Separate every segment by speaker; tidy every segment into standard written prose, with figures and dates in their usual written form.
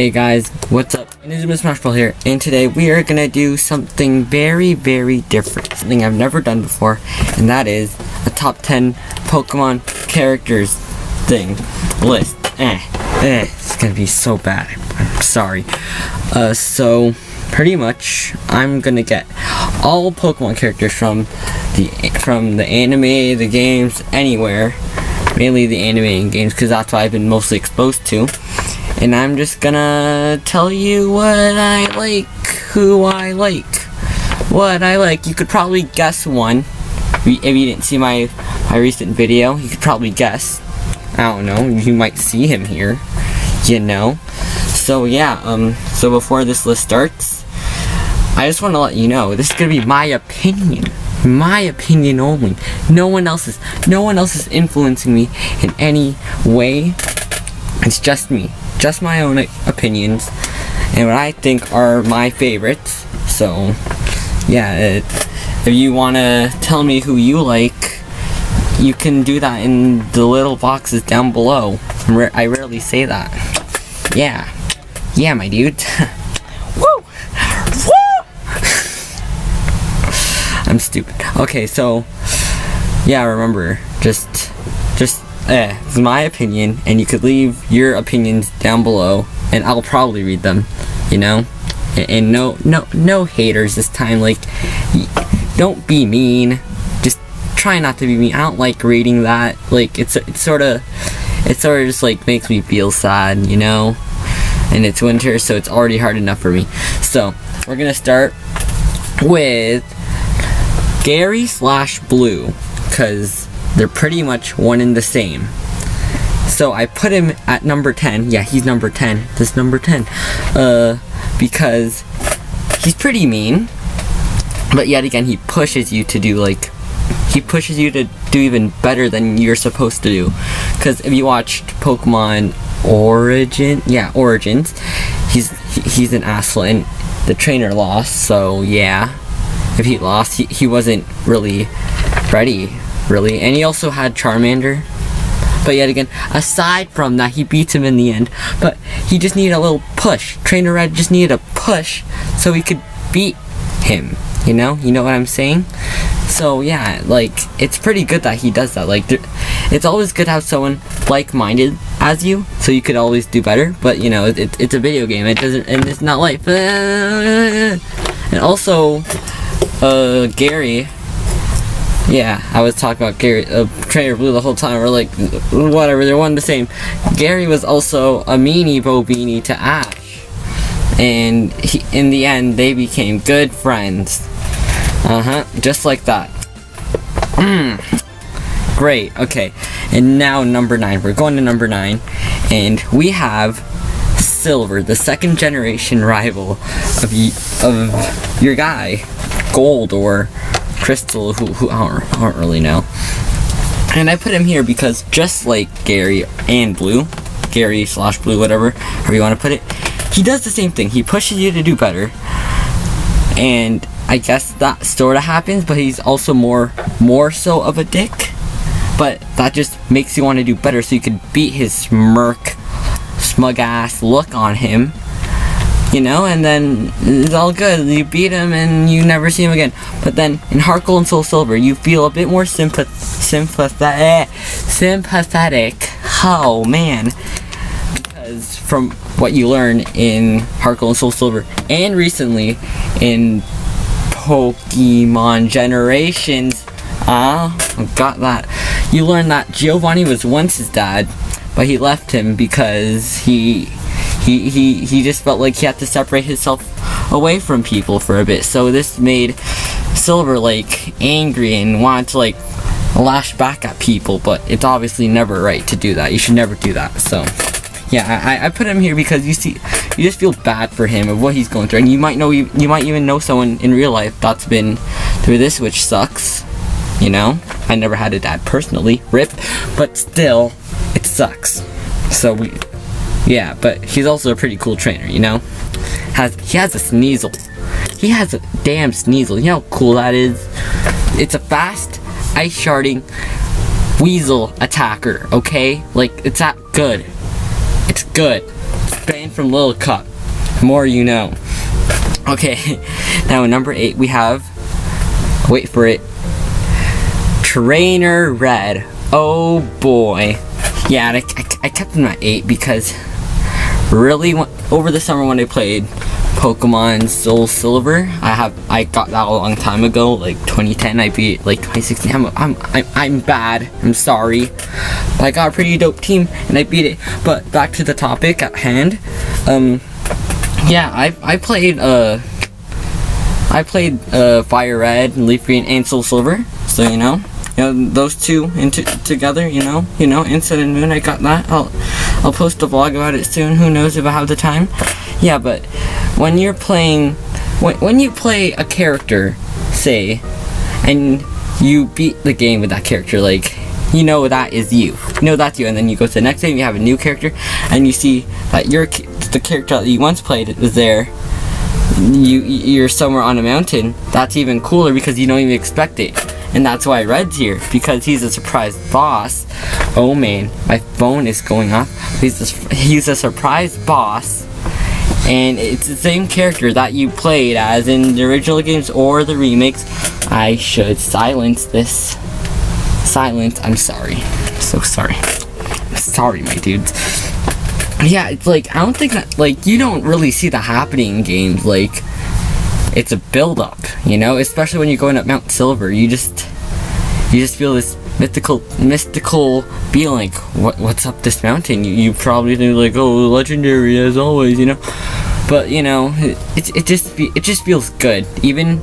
Speaker 1: Hey guys, what's up? Ninja Smashball here, and today we are gonna do something very different. Something I've never done before, and that is a top 10 Pokemon characters thing list. It's gonna be so bad. I'm sorry. So pretty much I'm gonna get all Pokemon characters from the anime, the games, anywhere. Mainly the anime and games, because that's what I've been mostly exposed to. And I'm just gonna tell you what I like, who I like, what I like. You could probably guess one. If you didn't see my recent video, you could probably guess. I don't know, you might see him here, you know. So yeah, so before this list starts, I just want to let you know, this is gonna be my opinion. My opinion only. No one else is influencing me in any way. It's just me. Just my own opinions and what I think are my favorites. So yeah, if you want to tell me who you like, you can do that in the little boxes down below. I rarely say that. Yeah my dude. Woo! I'm stupid. Okay, so yeah, remember, just it's my opinion, and you could leave your opinions down below, and I'll probably read them, you know. And no haters this time. Like, don't be mean. Just try not to be mean. I don't like reading that. Like, it's sort of just like makes me feel sad, you know. And it's winter, so it's already hard enough for me. So we're gonna start with Gary/Blue, because they're pretty much one and the same. So I put him at number 10. Yeah, he's number 10. This number 10. Because he's pretty mean. But yet again, he pushes you to do even better than you're supposed to do. Because if you watched Pokemon Origins, he's an asshole, and the trainer lost, so yeah. If he lost, he wasn't really ready. Really, and he also had Charmander, but yet again, aside from that, he beats him in the end. But he just needed a little push. Trainer Red just needed a push so he could beat him. You know what I'm saying? So yeah, like, it's pretty good that he does that. Like, it's always good to have someone like-minded as you, so you could always do better. But you know, it's a video game. It doesn't, and it's not life. And also, Gary. Yeah, I was talking about Gary, Trainer Blue the whole time. We're like, whatever, they're one and the same. Gary was also a meanie Bobini to Ash, and in the end, they became good friends. Just like that. Great. Okay, and now number 9. We're going to number 9, and we have Silver, the second generation rival of your guy, Gold or Crystal, who I don't really know. And I put him here because just like Gary and Blue, Gary/Blue, whatever, however you want to put it, he does the same thing. He pushes you to do better, and I guess that sort of happens, but he's also more so of a dick. But that just makes you want to do better, so you could beat his smug ass look on him. You know, and then it's all good. You beat him and you never see him again. But then in Heart Gold and Soul Silver, you feel a bit more sympathetic. Oh man, because from what you learn in Heart Gold and Soul Silver, and recently in Pokemon Generations, got that. You learn that Giovanni was once his dad, but he left him because he just felt like he had to separate himself away from people for a bit. So this made Silver like angry and wanted to like lash back at people, but it's obviously never right to do that. You should never do that. So yeah, I put him here because you just feel bad for him of what he's going through, and you might even know someone in real life that's been through this, which sucks. You know, I never had a dad personally, RIP, but still, it sucks. So yeah, but he's also a pretty cool trainer, you know? He has a Sneasel. He has a damn Sneasel. You know how cool that is? It's a fast, ice sharding weasel attacker, okay? Like, it's that good. It's good. banned from Lil Cup. More you know. Okay, now in number 8 we have, wait for it, Trainer Red. Oh boy. Yeah, I kept him at 8 because really over the summer when I played Pokemon Soul Silver, I got that a long time ago, like 2010. I beat like 2016. I'm bad. I'm sorry. But I got a pretty dope team and I beat it. But back to the topic at hand. Yeah, I played Fire Red and Leaf Green and Soul Silver. So you know those two together. You know, and Sun and Moon. I got that. I'll post a vlog about it soon. Who knows if I have the time? Yeah, but when you're playing, when you play a character, say, and you beat the game with that character, like, you know that is you. You know that's you, and then you go to the next game, you have a new character, and you see that the character that you once played was there. You're somewhere on a mountain. That's even cooler because you don't even expect it. And that's why Red's here, because he's a surprise boss. Oh man, my phone is going off. He's a surprise boss. And it's the same character that you played as in the original games or the remakes. I should silence this. Silence, I'm sorry. So sorry. I'm sorry, my dudes. Yeah, it's like, I don't think that, like, you don't really see that happening in games. Like, it's a build-up, you know? Especially when you're going up Mount Silver. You just feel this mystical feeling. What's up this mountain? You probably think like, oh, legendary as always, you know. But you know, it just feels good, even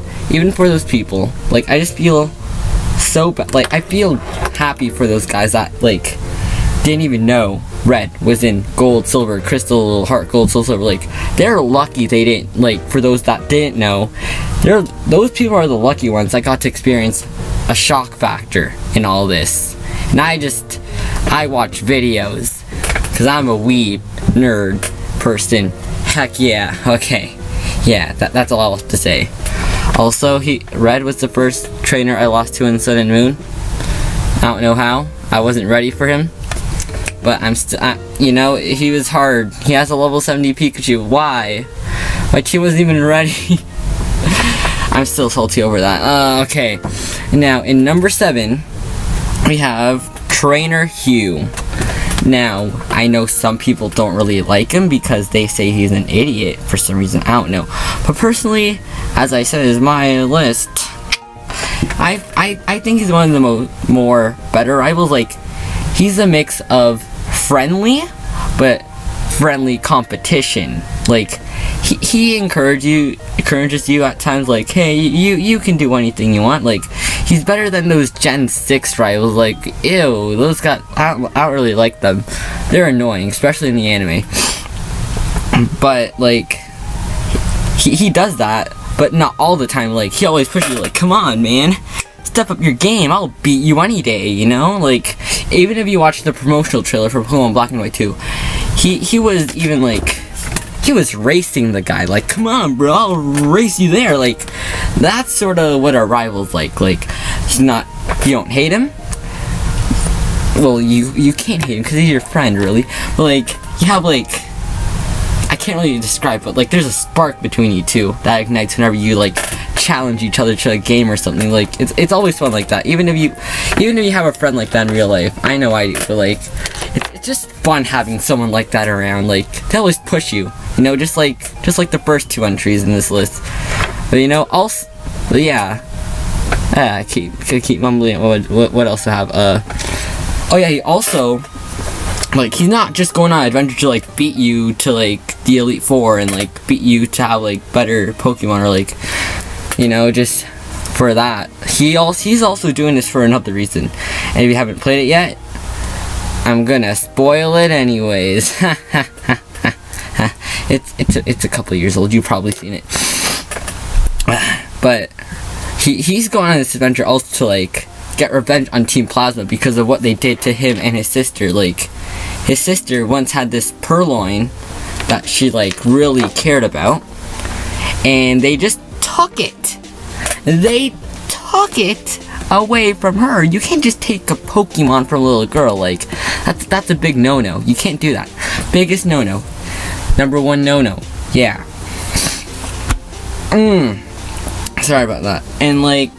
Speaker 1: for those people. Like, I just feel so bad. Like, I feel happy for those guys that like didn't even know Red was in Gold, Silver, Crystal, Heart Gold, Soul Silver. Like, they're lucky they didn't. Like, for those that didn't know, those people are the lucky ones that got to experience a shock factor in all this. And I watch videos because I'm a weeb nerd person. Heck yeah. Okay. Yeah, that's all I have to say. Also, Red was the first trainer I lost to in Sun and Moon. I don't know how. I wasn't ready for him. But I'm still, you know, he was hard. He has a level 70 Pikachu. Why? My team wasn't even ready. I'm still salty over that. Okay. Now, in number 7, we have Trainer Hugh. Now, I know some people don't really like him because they say he's an idiot for some reason. I don't know. But personally, as I said, is my list. I think he's one of the more better rivals. Like, he's a mix of friendly, but friendly competition. Like, he encourages you at times, like, hey, you can do anything you want. Like, he's better than those Gen 6 rivals. Like, ew, those guys, I don't really like them. They're annoying, especially in the anime. But, like, he does that, but not all the time. Like, he always pushes you, like, come on, man, step up your game, I'll beat you any day, you know? Like, even if you watch the promotional trailer for Pokemon Black and White 2, he was even, like, he was racing the guy, like, come on, bro, I'll race you there. Like, that's sort of what our rival's like. Like, he's not, you don't hate him. Well, you can't hate him because he's your friend, really. But, like, you have, like, I can't really describe, but, like, there's a spark between you two that ignites whenever you, like, challenge each other to a game or something. Like, it's always fun like that. Even if you have a friend like that in real life. I know I do, but, like, it's just fun having someone like that around. Like, they always push you, you know, just like the first 2 entries in this list. But, you know, also, yeah, I keep mumbling. What else to have? Oh yeah, he also, like, he's not just going on an adventure to, like, beat you to, like, the Elite Four and, like, beat you to have, like, better Pokemon, or, like, you know, just for that. He's also doing this for another reason. And if you haven't played it yet, I'm gonna spoil it anyways. It's a couple years old. You've probably seen it. But he's going on this adventure also to, like, get revenge on Team Plasma because of what they did to him and his sister. Like, his sister once had this Purloin that she, like, really cared about, and they just took it. They took it away from her. You can't just take a Pokemon from a little girl. Like, that's a big no-no. You can't do that. Biggest no-no. Number 1 no. Yeah. Sorry about that. And like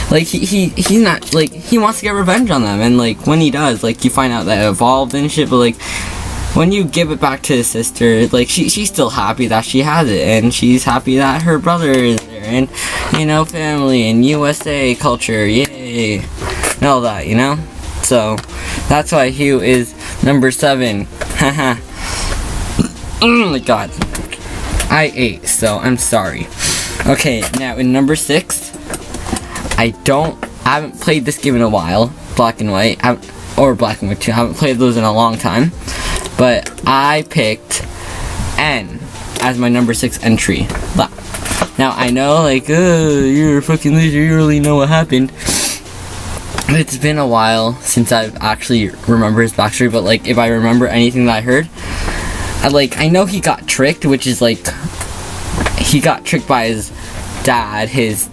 Speaker 1: he's not, like, he wants to get revenge on them, and like when he does, like, you find out that it evolved and shit, but like when you give it back to his sister, like she's still happy that she has it, and she's happy that her brother is there, and you know, family and USA culture, yay, and all that, you know. So that's why Hugh is number 7. Haha. Oh my god, I ate, so I'm sorry. Okay, now in number 6, I haven't played this game in a while, Black and White, or Black and White 2. I haven't played those in a long time, but I picked N as my number 6 entry. Now I know, like, you're a fucking loser, you really know what happened. It's been a while since I've actually remembered his backstory, but like, if I remember anything that I heard, I know he got tricked, which is like, he got tricked by his dad, his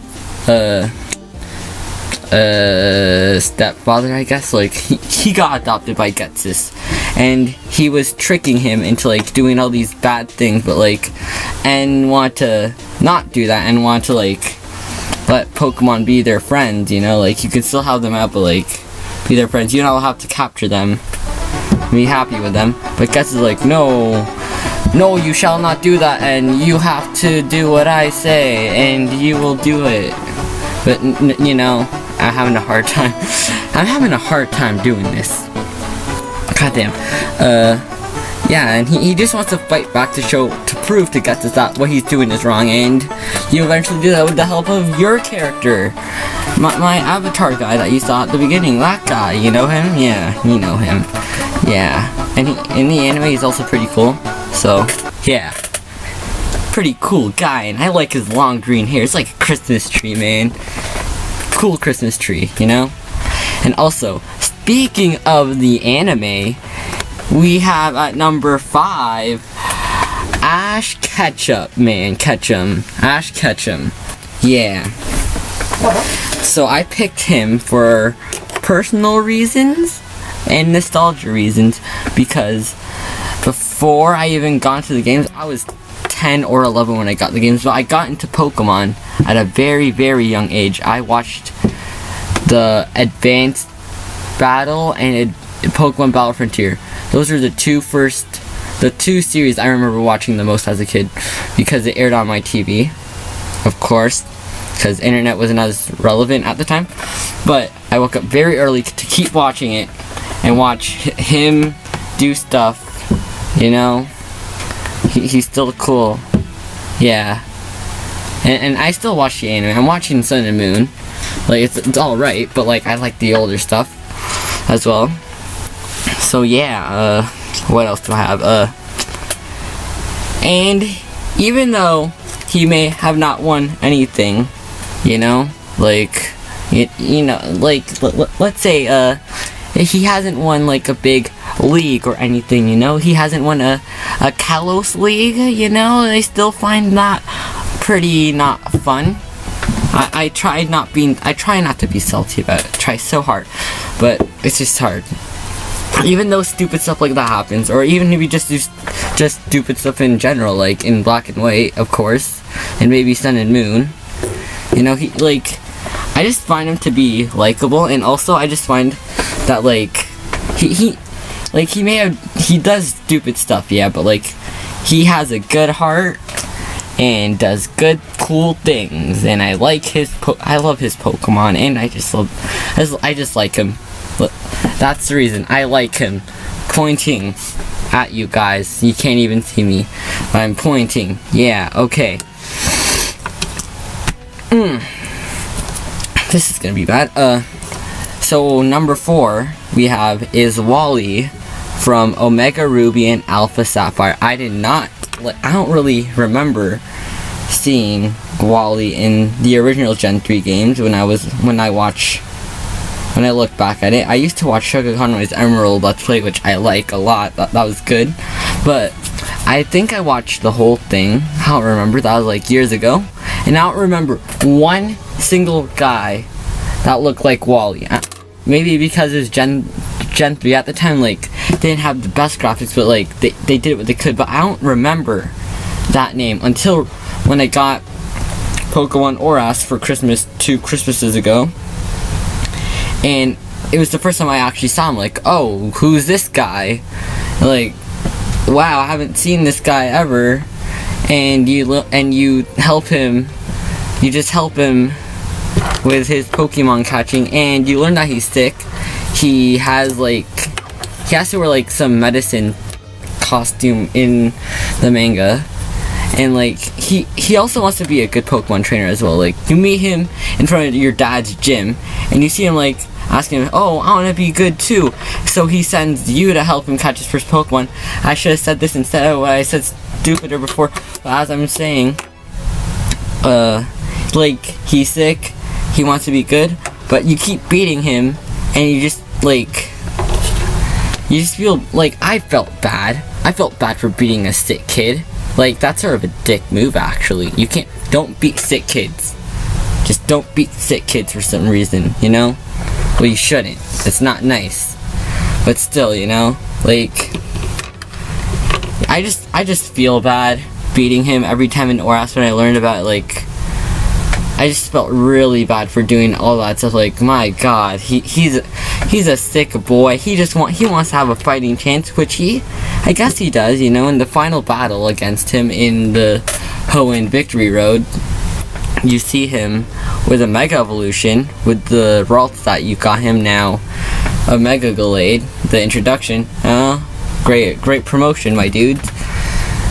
Speaker 1: stepfather, I guess. Like, he got adopted by Getsus, and he was tricking him into like doing all these bad things, but like, and want to not do that, and want to like let Pokemon be their friends, you know, like, you can still have them out, but like, be their friends. You don't have to capture them, be happy with them. But Getsus is like, no, you shall not do that, and you have to do what I say, and you will do it. But you know, I'm having a hard time. I'm having a hard time doing this. Goddamn. Yeah, and he just wants to fight back to prove to Getsus that what he's doing is wrong, and you eventually do that with the help of your character. My avatar guy that you saw at the beginning, that guy, you know him? Yeah, you know him. Yeah, and in the anime he's also pretty cool, so, yeah. Pretty cool guy, and I like his long green hair. It's like a Christmas tree, man. Cool Christmas tree, you know? And also, speaking of the anime, we have at number 5, Ash Ketchum, man. Ash Ketchum. Yeah. So I picked him for personal reasons and nostalgia reasons, because before I even got into the games, I was 10 or 11 when I got the games, but I got into Pokemon at a very, very young age. I watched the Advanced Battle and Pokemon Battle Frontier. Those are the two series I remember watching the most as a kid, because it aired on my TV, of course, because internet wasn't as relevant at the time. But I woke up very early to keep watching it and watch him do stuff, you know. He's still cool. Yeah. And I still watch the anime. I'm watching Sun and Moon. Like, it's alright, but like, I like the older stuff as well. So yeah, what else do I have? And even though he may have not won anything, you know, like, you know, like, let's say, he hasn't won like a big league or anything, you know, he hasn't won a Kalos League, you know, I still find that pretty not fun. I try not to be salty about it. I try so hard, but it's just hard. Even though stupid stuff like that happens, or even if you just do just stupid stuff in general, like in Black and White, of course, and maybe Sun and Moon, you know, he, like, I just find him to be likable, and also I just find that, like, he does stupid stuff, yeah, but like, he has a good heart and does good, cool things, and I like I love his Pokemon, and I just like him. That's the reason I like him. Pointing at you guys. You can't even see me, but I'm pointing. Yeah, okay. This is gonna be bad. So number 4 we have is Wally from Omega Ruby and Alpha Sapphire. I don't really remember seeing Wally in the original Gen 3 games when I look back at it. I used to watch Sugar Conway's Emerald Let's Play, which I like a lot. That was good. But I think I watched the whole thing. I don't remember. That was like years ago. And I don't remember one single guy that looked like Wally. Maybe because it was Gen 3 at the time. Like, didn't have the best graphics, but like they did what they could. But I don't remember that name until when I got Pokemon Oras for Christmas 2 Christmases ago, and it was the first time I actually saw him. Like, oh, who's this guy? Like, wow, I haven't seen this guy ever. And you help him. You just help him with his Pokemon catching, and you learn that he's sick. He has to wear like some medicine costume in the manga, and like he also wants to be a good Pokemon trainer as well. Like, you meet him in front of your dad's gym, and you see him like asking him, oh, I want to be good too. So he sends you to help him catch his first Pokemon. I should have said this instead of what I said stupider before. But as I'm saying, like, he's sick, he wants to be good, but you keep beating him, and you just feel like I felt bad. I felt bad for beating a sick kid. Like, that's sort of a dick move, actually. Don't beat sick kids. Just don't beat sick kids for some reason, you know? Well, you shouldn't. It's not nice. But still, you know? Like, I just feel bad beating him every time in Oras when I learned about it. Like, I just felt really bad for doing all that stuff. Like, my god, he's a sick boy. He wants to have a fighting chance, which I guess he does, you know. In the final battle against him in the Hoenn Victory Road, you see him with a Mega Evolution with the Ralts that you got him now, a Mega Gallade, the introduction. Great promotion, my dude.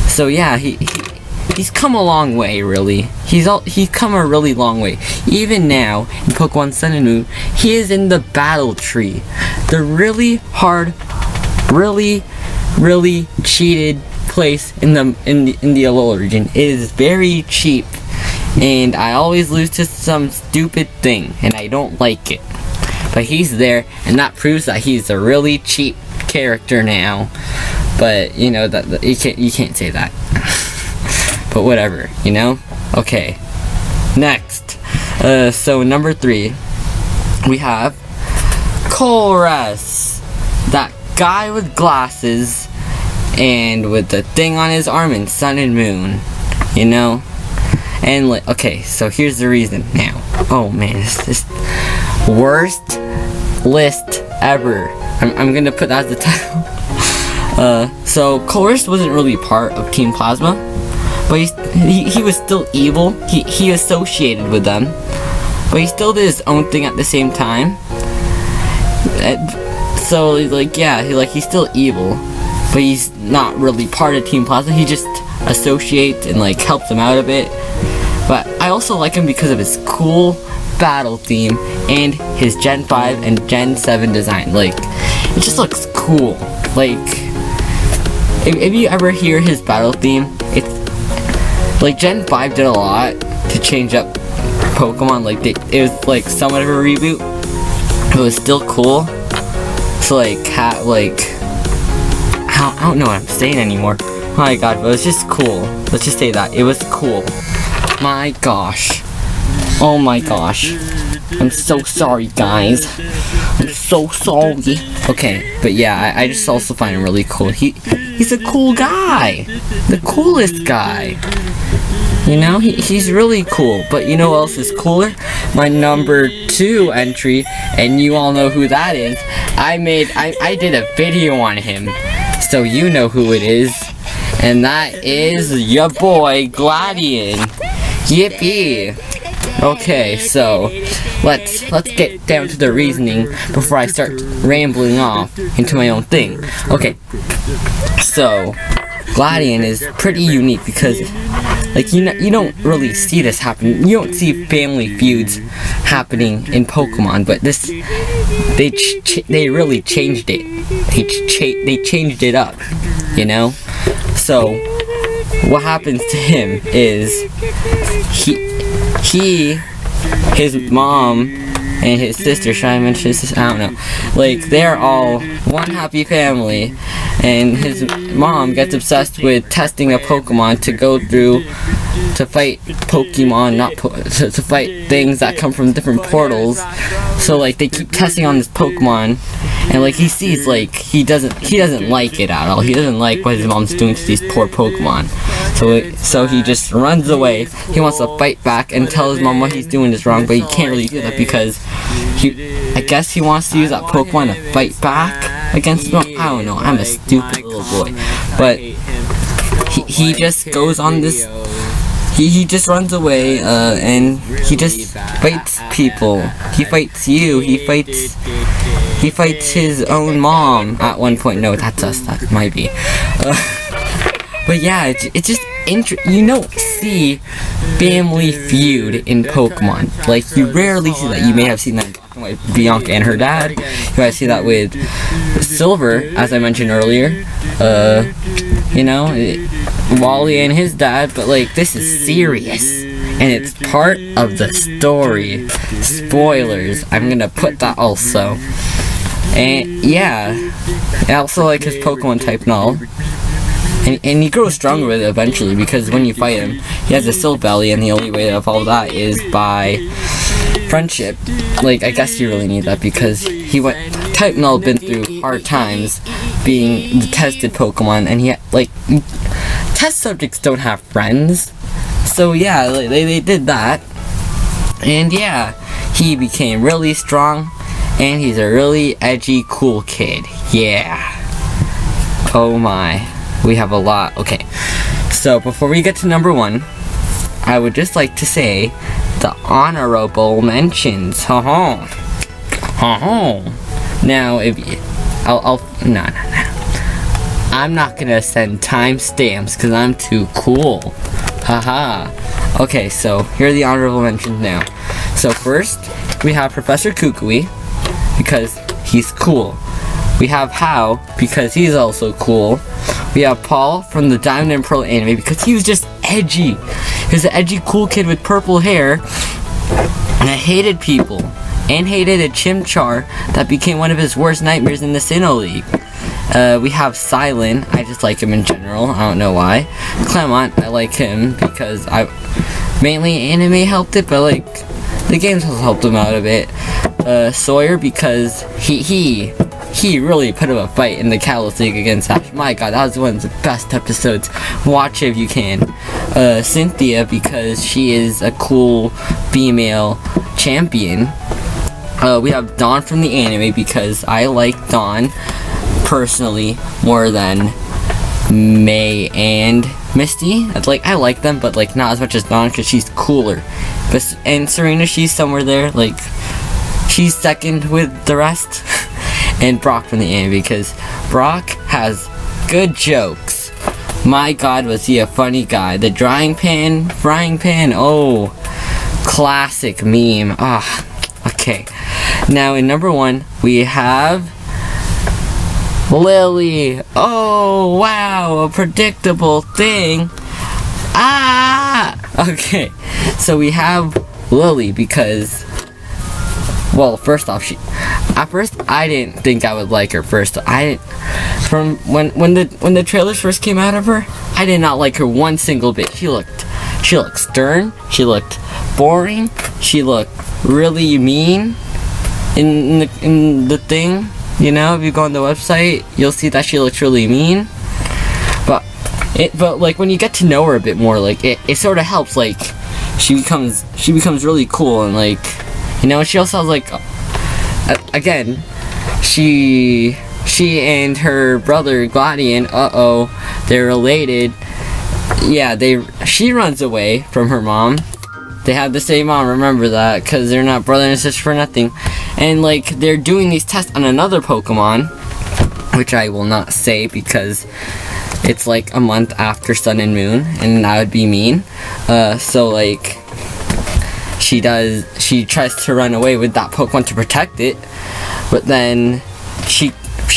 Speaker 1: So yeah, he's come a long way, really. He's come a really long way. Even now in Pokemon Sun and Moon, he is in the battle tree, the really hard, really cheated place in the Alola region. It is very cheap, and I always lose to some stupid thing, and I don't like it. But he's there, and that proves that he's a really cheap character now. But you know that you can't say that. But whatever, you know. Okay. Next, so number 3, we have Colress, that guy with glasses and with the thing on his arm in Sun and Moon, you know. And like, okay, so here's the reason now. Oh man, this worst list ever. I'm gonna put that as the title. So Colress wasn't really part of Team Plasma, but he was still evil. He associated with them, but he still did his own thing at the same time. So like, yeah, he's still evil, but he's not really part of Team Plasma. He just associates and like helps them out a bit. But I also like him because of his cool battle theme and his Gen 5 and Gen 7 design. Like, it just looks cool. Like, if you ever hear his battle theme, it's like Gen 5 did a lot to change up Pokemon. Like, it was like somewhat of a reboot. It was still cool. So like, I don't know what I'm saying anymore. Oh my god, but it was just cool. Let's just say that it was cool. My gosh. Oh my gosh. I'm so sorry, guys. I'm so sorry. Okay, but yeah, I just also find him really cool. He's a cool guy. The coolest guy. You know, he's really cool. But you know what else is cooler? My number 2 entry, and you all know who that is. I did a video on him, so you know who it is. And that is your boy, Gladion. Yippee! Okay, so let's get down to the reasoning before I start rambling off into my own thing. Okay, so Gladion is pretty unique because, like, you don't really see this happen. You don't see family feuds happening in Pokemon, but they really changed it. They changed it up, you know. So what happens to him is his mom and his sister, should I mention his sister? I don't know. Like, they're all one happy family, and his mom gets obsessed with testing a Pokemon to go through to fight Pokemon, to fight things that come from different portals. So like they keep testing on this Pokemon, and like he sees like he doesn't like it at all. He doesn't like what his mom's doing to these poor Pokemon. So he just runs away. He wants to fight back and tell his mom what he's doing is wrong, but he can't really do that because I guess he wants to use that Pokemon to fight back against him. I don't know. I'm a stupid little boy, but he just goes on this. He just runs away, and he just fights people. He fights you. He fights his own mom at one point. No, that's us. That might be. But yeah, it's just you don't see Family Feud in Pokemon. Like, you rarely see that. You may have seen that with Bianca and her dad. You might see that with Silver, as I mentioned earlier. Wally and his dad. But like, this is serious, and it's part of the story. Spoilers. I'm gonna put that also. And yeah, I also like his Pokemon type and all. And he grows stronger with it eventually, because when you fight him, he has a Silph Belly, and the only way to evolve that is by friendship. Like, I guess you really need that, because Type Null been through hard times being the tested Pokemon, and test subjects don't have friends. So yeah, they did that. And yeah, he became really strong, and he's a really edgy, cool kid. Yeah. Oh my. We have a lot. Okay, so before we get to number 1, I would just like to say the honorable mentions. Now, I'm not gonna send timestamps because I'm too cool. Okay, so here are the honorable mentions now. So first, we have Professor Kukui, because he's cool. We have Hao, because he's also cool. We have Paul from the Diamond and Pearl anime, because he was just edgy. He was an edgy, cool kid with purple hair, and hated people, and hated a Chimchar that became one of his worst nightmares in the Sinnoh League. We have Silent. I just like him in general. I don't know why. Clemont, I like him because mainly anime helped it, but like the games also helped him out a bit. Sawyer, because he really put up a fight in the Kalos League against Ash. My god, that was one of the best episodes. Watch it if you can. Cynthia, because she is a cool female champion. We have Dawn from the anime, because I like Dawn personally more than May and Misty. I like them, but like not as much as Dawn, because she's cooler. And Serena, she's somewhere there. Like, she's second with the rest. And Brock from the anime, because Brock has good jokes. My god, was he a funny guy. The frying pan, oh, classic meme. Okay. Now in number 1, we have Lily. Oh, wow, a predictable thing. Okay. So we have Lily because, well, first off, at first I didn't think I would like her. From when the trailers first came out of her, I did not like her one single bit. She looked stern. She looked boring. She looked really mean in the thing. You know, if you go on the website, you'll see that she looks really mean. But like when you get to know her a bit more, like it sort of helps. Like she becomes really cool, and like, you know, she also has like again, she and her brother Gladian, they're related. Yeah, she runs away from her mom. They have the same mom, remember that, because they're not brother and sister for nothing. And like, they're doing these tests on another Pokemon, which I will not say because it's like a month after Sun and Moon, and that would be mean. So like, she tries to run away with that Pokemon to protect it, but then she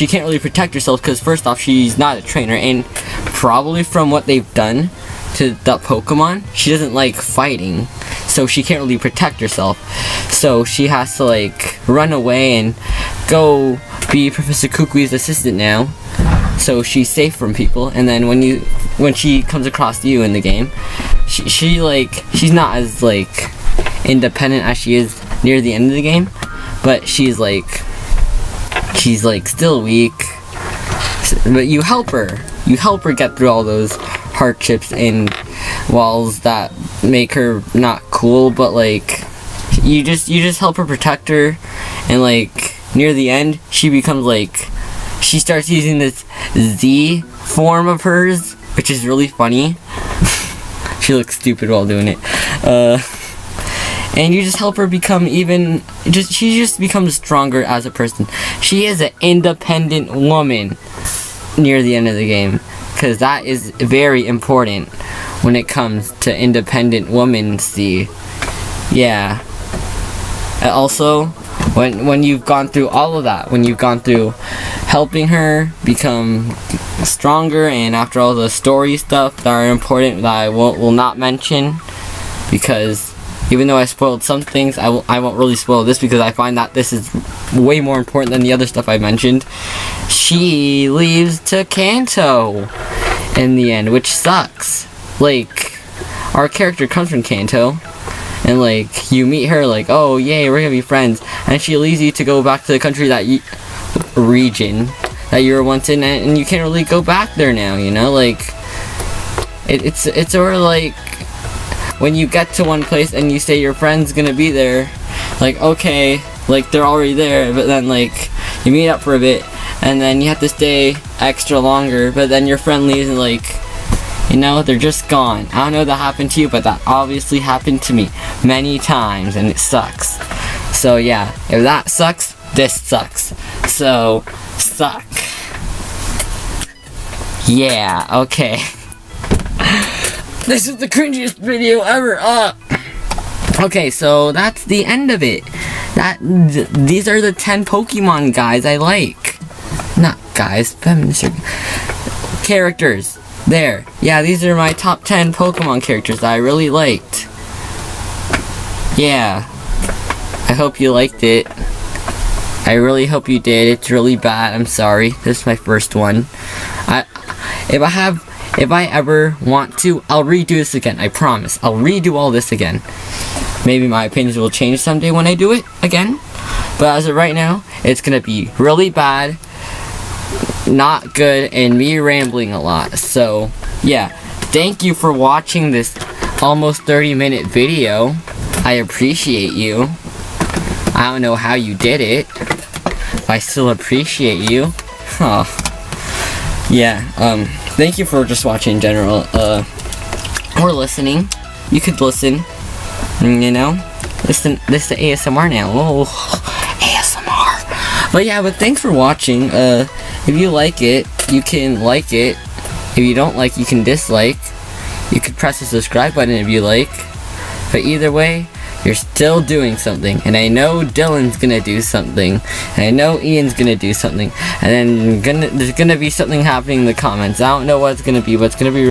Speaker 1: can't really protect herself because first off, she's not a trainer, and probably from what they've done to that Pokemon, she doesn't like fighting, so she can't really protect herself. So she has to like run away and go be Professor Kukui's assistant now. so she's safe from people. And then when she comes across you in the game, she's not as like independent as she is near the end of the game, but she's still weak. But you help her get through all those hardships and walls that make her not cool, but like you just help her, protect her, and like near the end she starts using this Z form of hers, which is really funny. She looks stupid while doing it. And you just help her become she just becomes stronger as a person. She is an independent woman near the end of the game, because that is very important when it comes to independent womancy. Yeah. Also, when you've gone through all of that, when you've gone through helping her become stronger, and after all the story stuff that are important that I will not mention, because even though I spoiled some things, I won't really spoil this, because I find that this is way more important than the other stuff I mentioned. She leaves to Kanto in the end, which sucks. Like, our character comes from Kanto, and like you meet her like, oh yay, we're gonna be friends, and she leaves you to go back to the country region that you were once in, and you can't really go back there now, you know? Like it's sort of like when you get to one place and you say your friend's gonna be there, like okay, like they're already there, but then like you meet up for a bit and then you have to stay extra longer, but then your friend leaves and like, you know, they're just gone. I don't know if that happened to you, but that obviously happened to me many times, and it sucks. So yeah, if that sucks, this sucks. So, suck. Yeah, okay. This is the cringiest video ever. Okay, so that's the end of it. These are the 10 Pokemon guys I like. Not guys, characters. There. Yeah, these are my top 10 Pokemon characters that I really liked. Yeah. I hope you liked it. I really hope you did. It's really bad. I'm sorry. This is my first one. If I ever want to, I'll redo this again. I promise. I'll redo all this again. Maybe my opinions will change someday when I do it again. But as of right now, it's gonna be really bad, not good, and me rambling a lot. So yeah, thank you for watching this almost 30-minute video. I appreciate you. I don't know how you did it. I still appreciate you. Oh. Yeah, thank you for just watching in general, or listening. You could listen, you know, listen to ASMR now. Oh, ASMR. But yeah, thanks for watching. If you like it, you can like it. If you don't like, you can dislike. You could press the subscribe button if you like. But either way, you're still doing something. And I know Dylan's gonna do something. And I know Ian's gonna do something. And then there's gonna be something happening in the comments. I don't know what it's gonna be, but it's gonna be